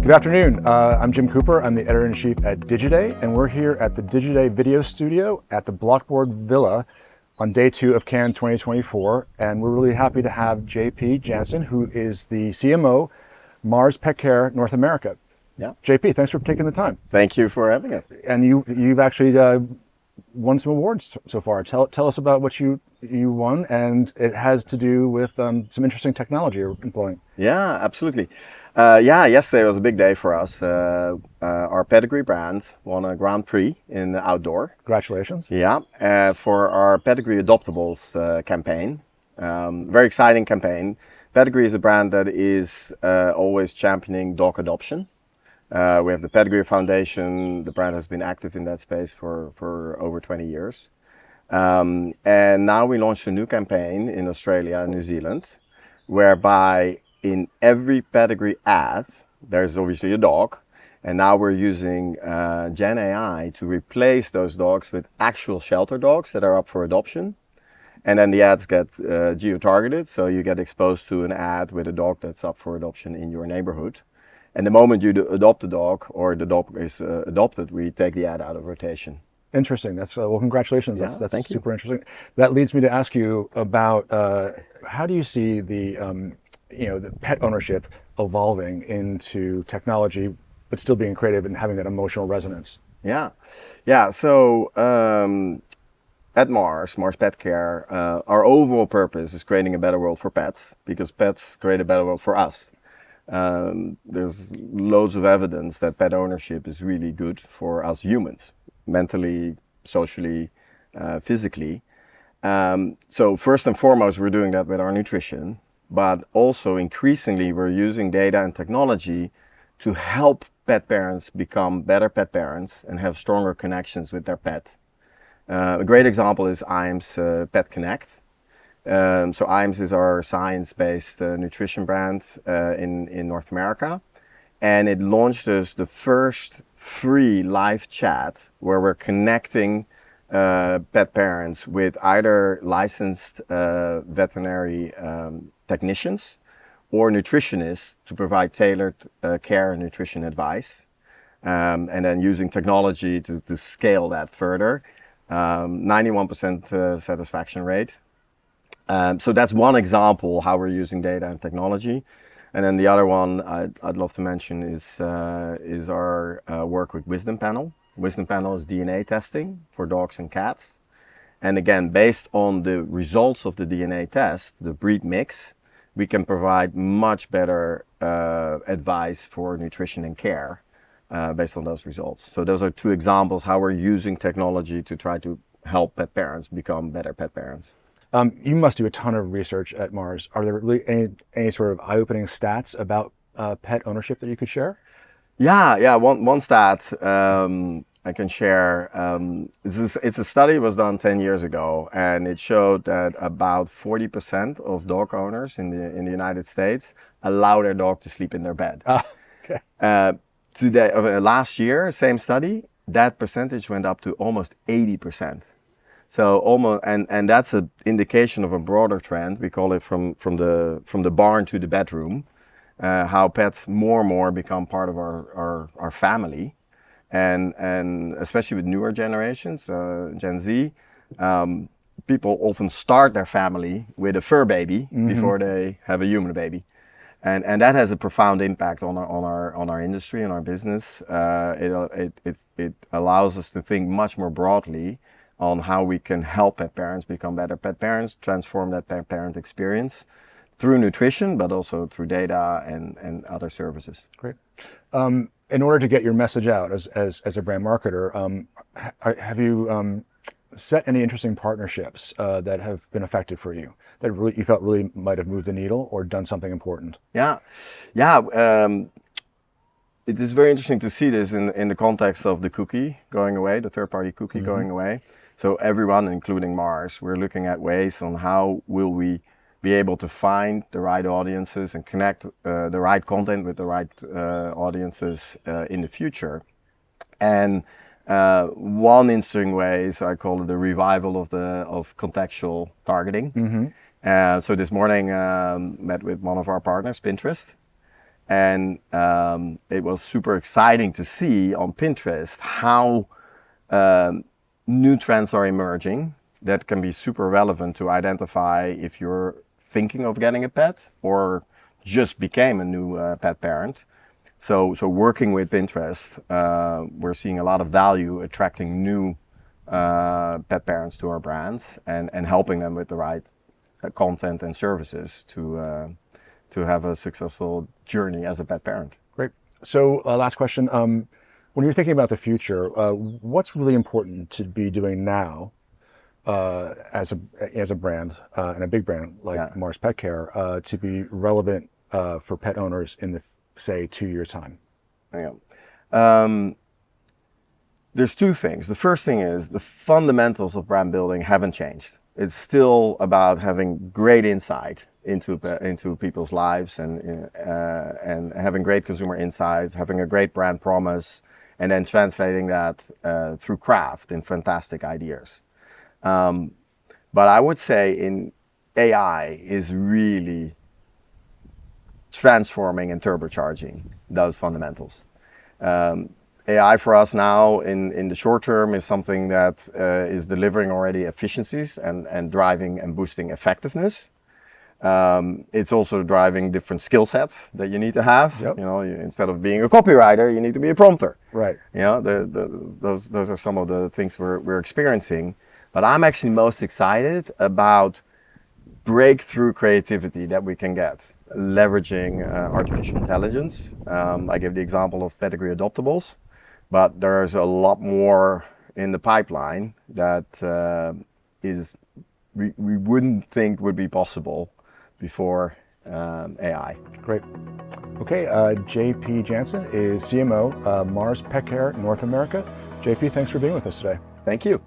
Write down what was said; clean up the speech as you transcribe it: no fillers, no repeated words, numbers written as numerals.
Good afternoon. I'm Jim Cooper. I'm the editor-in-chief at Digiday, and we're here at the Digiday video studio at the Blockboard Villa on day 2 of Cannes 2024. And we're really happy to have JP Jansen, who is the CMO, Mars Pet Care North America. Yeah. JP, thanks for taking the time. Thank you for having us. And you've actually won some awards so far. Tell us about what you won, and it has to do with some interesting technology you're employing. Yeah, absolutely. Yesterday was a big day for us. Our Pedigree brand won a Grand Prix in the outdoor. Congratulations. Yeah, for our Pedigree Adoptables campaign. Very exciting campaign. Pedigree is a brand that is always championing dog adoption. We have the Pedigree Foundation. The brand has been active in that space for over 20 years. And now we launched a new campaign in Australia and New Zealand, whereby in every Pedigree ad, there's obviously a dog. And now we're using Gen AI to replace those dogs with actual shelter dogs that are up for adoption. And then the ads get geo-targeted, so you get exposed to an ad with a dog that's up for adoption in your neighborhood. And the moment you adopt a dog or the dog is adopted, we take the ad out of rotation. Interesting. That's well, congratulations. Yeah, that's super interesting. That leads me to ask you about how do you see the the pet ownership evolving into technology, but still being creative and having that emotional resonance? Yeah. So at Mars Pet Care, our overall purpose is creating a better world for pets, because pets create a better world for us. There's loads of evidence that pet ownership is really good for us humans, mentally, socially, physically. So first and foremost, we're doing that with our nutrition, but also increasingly we're using data and technology to help pet parents become better pet parents and have stronger connections with their pet. A great example is IAMS Pet Connect. So IAMS is our science-based nutrition brand in North America, and it launched us the first free live chat where we're connecting pet parents with either licensed veterinary technicians or nutritionists to provide tailored care and nutrition advice, and then using technology to scale that further. 91% satisfaction rate. So that's one example how we're using data and technology. And then the other one I'd love to mention is our work with Wisdom Panel. Wisdom Panel is DNA testing for dogs and cats. And again, based on the results of the DNA test, the breed mix, we can provide much better advice for nutrition and care based on those results. So those are two examples how we're using technology to try to help pet parents become better pet parents. You must do a ton of research at Mars. Are there really any sort of eye-opening stats about pet ownership that you could share? Yeah. One stat I can share. It's a study that was done 10 years ago, and it showed that about 40% of dog owners in the United States allow their dog to sleep in their bed. Okay. Last year, same study, that percentage went up to almost 80%. So almost, and that's an indication of a broader trend. We call it from the barn to the bedroom, how pets more and more become part of our family, and especially with newer generations, Gen Z, people often start their family with a fur baby before they have a human baby, and that has a profound impact on our industry and our business. It allows us to think much more broadly on how we can help pet parents become better pet parents, transform that pet parent experience through nutrition, but also through data and other services. Great. In order to get your message out as a brand marketer, have you set any interesting partnerships that have been effective for you, that really you felt really might have moved the needle or done something important? Yeah. It is very interesting to see this in the context of the cookie going away, the third-party cookie going away. So everyone, including Mars, we're looking at ways on how will we be able to find the right audiences and connect the right content with the right audiences in the future. And one interesting way is, I call it the revival of contextual targeting. So this morning met with one of our partners, Pinterest. And it was super exciting to see on Pinterest how new trends are emerging that can be super relevant to identify if you're thinking of getting a pet or just became a new pet parent. So working with Pinterest, we're seeing a lot of value attracting new pet parents to our brands and helping them with the right content and services to have a successful journey as a pet parent. Great. So last question. When you're thinking about the future, what's really important to be doing now as a brand and a big brand like Mars Pet Care to be relevant for pet owners in the, say, 2 years' time? Yeah. There's two things. The first thing is the fundamentals of brand building haven't changed. It's still about having great insight into people's lives and having great consumer insights, having a great brand promise, and then translating that through craft in fantastic ideas. But I would say in AI is really transforming and turbocharging those fundamentals. AI for us now in the short term is something that is delivering already efficiencies and driving and boosting effectiveness. It's also driving different skill sets that you need to have. Yep. You know, instead of being a copywriter, you need to be a prompter. Right. You know, those are some of the things we're experiencing. But I'm actually most excited about breakthrough creativity that we can get, leveraging artificial intelligence. I give the example of Pedigree adoptables, but there's a lot more in the pipeline that we wouldn't think would be possible before AI. Great. Okay, JP Jansen is CMO, Mars Pet Care North America. JP, thanks for being with us today. Thank you.